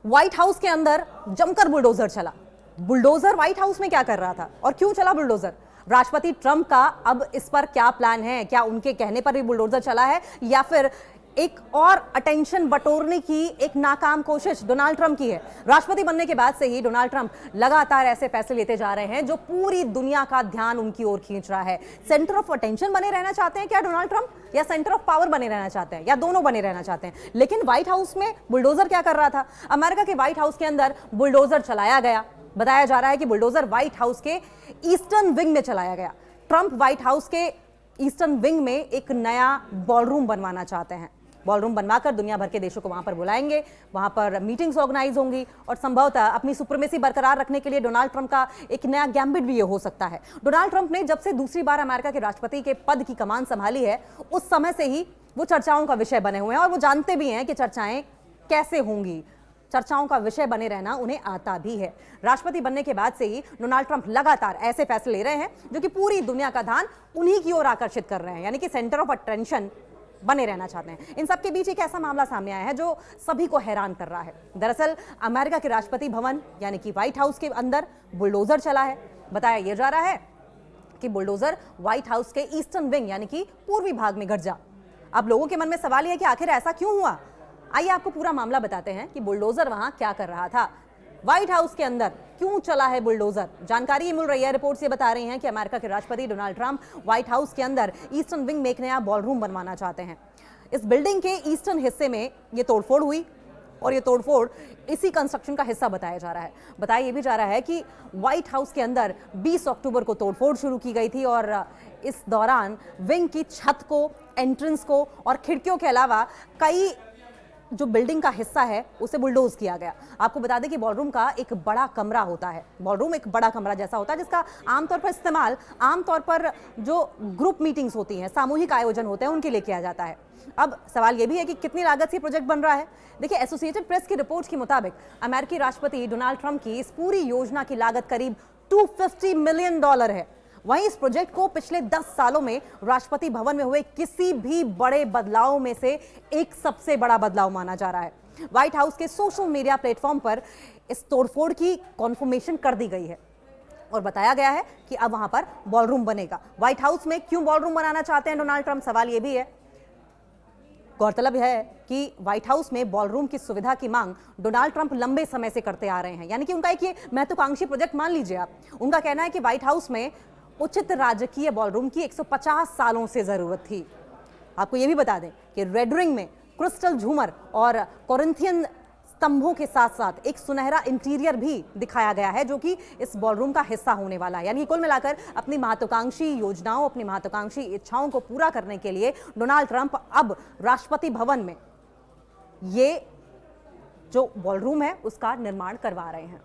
White house के अंदर जमकर बुलडोजर चला। बुलडोजर व्हाइट हाउस में क्या कर रहा था और क्यों चला बुलडोजर? राष्ट्रपति ट्रंप का अब इस पर क्या प्लान है? क्या उनके कहने पर भी बुलडोजर चला है या फिर एक और अटेंशन बटोरने की एक नाकाम कोशिश डोनाल्ड ट्रंप की है? राष्ट्रपति बनने के बाद से ही डोनाल्ड ट्रंप लगातार ऐसे फैसले लेते जा रहे हैं जो पूरी दुनिया का ध्यान उनकी ओर खींच रहा है। सेंटर ऑफ अटेंशन बने रहना चाहते हैं क्या डोनाल्ड ट्रंप, या सेंटर ऑफ पावर बने रहना चाहते हैं, या दोनों बने रहना चाहते हैं? लेकिन व्हाइट हाउस में बुलडोजर क्या कर रहा था? अमेरिका के व्हाइट हाउस के अंदर बुलडोजर चलाया गया। बताया जा रहा है कि बुलडोजर व्हाइट हाउस के ईस्टर्न विंग में चलाया गया। ट्रंप व्हाइट हाउस के ईस्टर्न विंग में एक नया बॉलरूम बनवाना चाहते हैं। बॉलरूम बनवाकर दुनिया भर के देशों को वहां पर बुलाएंगे, वहां पर मीटिंग्स ऑर्गेनाइज होंगी और संभवतः अपनी सुप्रीमेसी बरकरार रखने के लिए डोनाल्ड ट्रंप का एक नया गैम्बिट भी ये हो सकता है। डोनाल्ड ट्रंप ने जब से दूसरी बार अमेरिका के राष्ट्रपति के पद की कमान संभाली है, उस समय से ही वो चर्चाओं का विषय बने हुए हैं और वो जानते भी हैं कि चर्चाएं कैसे होंगी। चर्चाओं का विषय बने रहना उन्हें आता भी है। राष्ट्रपति बनने के बाद से ही डोनाल्ड ट्रंप लगातार ऐसे फैसले ले रहे हैं जो कि पूरी दुनिया का ध्यान उन्हीं की ओर आकर्षित कर रहे हैं, यानी कि सेंटर ऑफ अटेंशन बने रहना चाहते हैं। इन सबके बीच एक ऐसा मामला सामने आया है जो सभी को हैरान कर रहा है। दरअसल अमेरिका के राष्ट्रपति भवन यानी कि व्हाइट हाउस के अंदर बुलडोजर चला है। बताया यह जा रहा है कि बुलडोजर व्हाइट हाउस के ईस्टर्न विंग यानी कि पूर्वी भाग में घट जा। अब लोगों के मन में सवाल यह है कि आखिर ऐसा क्यों हुआ? आइए आपको पूरा मामला बताते हैं कि बुलडोजर वहां क्या कर रहा था, व्हाइट हाउस के अंदर क्यों चला है बुलडोजर। जानकारी ये मिल रही है, रिपोर्ट्स ये बता रही हैं कि अमेरिका के राष्ट्रपति डोनाल्ड ट्रंप व्हाइट हाउस के अंदर ईस्टर्न विंग में एक नया बॉलरूम बनवाना चाहते हैं। इस बिल्डिंग के ईस्टर्न हिस्से में ये तोड़फोड़ हुई और ये तोड़फोड़ इसी कंस्ट्रक्शन का हिस्सा बताया जा रहा है। बताया ये भी जा रहा है कि व्हाइट हाउस के अंदर 20 अक्टूबर को तोड़फोड़ शुरू की गई थी और इस दौरान विंग की छत को, एंट्रेंस को और खिड़कियों के अलावा कई जो बिल्डिंग का हिस्सा है उसे बुलडोज किया गया। आपको बता दें कि बॉलरूम का एक बड़ा कमरा होता है। बॉलरूम एक बड़ा कमरा जैसा होता है जिसका आमतौर पर इस्तेमाल आमतौर पर जो ग्रुप मीटिंग्स होती हैं, सामूहिक आयोजन होते हैं, उनके लिए किया जाता है। अब सवाल यह भी है कि कितनी लागत से प्रोजेक्ट बन रहा है। देखिए, एसोसिएटेड प्रेस की रिपोर्ट के मुताबिक अमेरिकी राष्ट्रपति डोनाल्ड ट्रंप की इस पूरी योजना की लागत करीब $250 मिलियन है। वहीं इस प्रोजेक्ट को पिछले 10 सालों में राष्ट्रपति भवन में हुए किसी भी बड़े बदलाव में से एक सबसे बड़ा बदलाव माना जा रहा है। व्हाइट हाउस के सोशल मीडिया प्लेटफॉर्म पर इस तोड़फोड़ की कॉन्फर्मेशन कर दी गई है और बताया गया है कि अब वहां पर बॉलरूम बनेगा। व्हाइट हाउस में क्यों बॉलरूम बनाना चाहते हैं डोनाल्ड ट्रंप, सवाल यह भी है। गौरतलब है कि व्हाइट हाउस में बॉलरूम की सुविधा की मांग डोनाल्ड ट्रंप लंबे समय से करते आ रहे हैं, यानी कि उनका एक ये महत्वाकांक्षी प्रोजेक्ट मान लीजिए आप। उनका कहना है कि व्हाइट हाउस में उचित राजकीय बॉलरूम की 150 सालों से जरूरत थी। आपको यह भी बता दें कि रेड रिंग में क्रिस्टल झूमर और कोरिंथियन स्तंभों के साथ साथ एक सुनहरा इंटीरियर भी दिखाया गया है जो कि इस बॉलरूम का हिस्सा होने वाला है। यानी कुल मिलाकर अपनी महत्वाकांक्षी योजनाओं, अपनी महत्वाकांक्षी इच्छाओं को पूरा करने के लिए डोनाल्ड ट्रंप अब राष्ट्रपति भवन में ये जो बॉलरूम है उसका निर्माण करवा रहे हैं।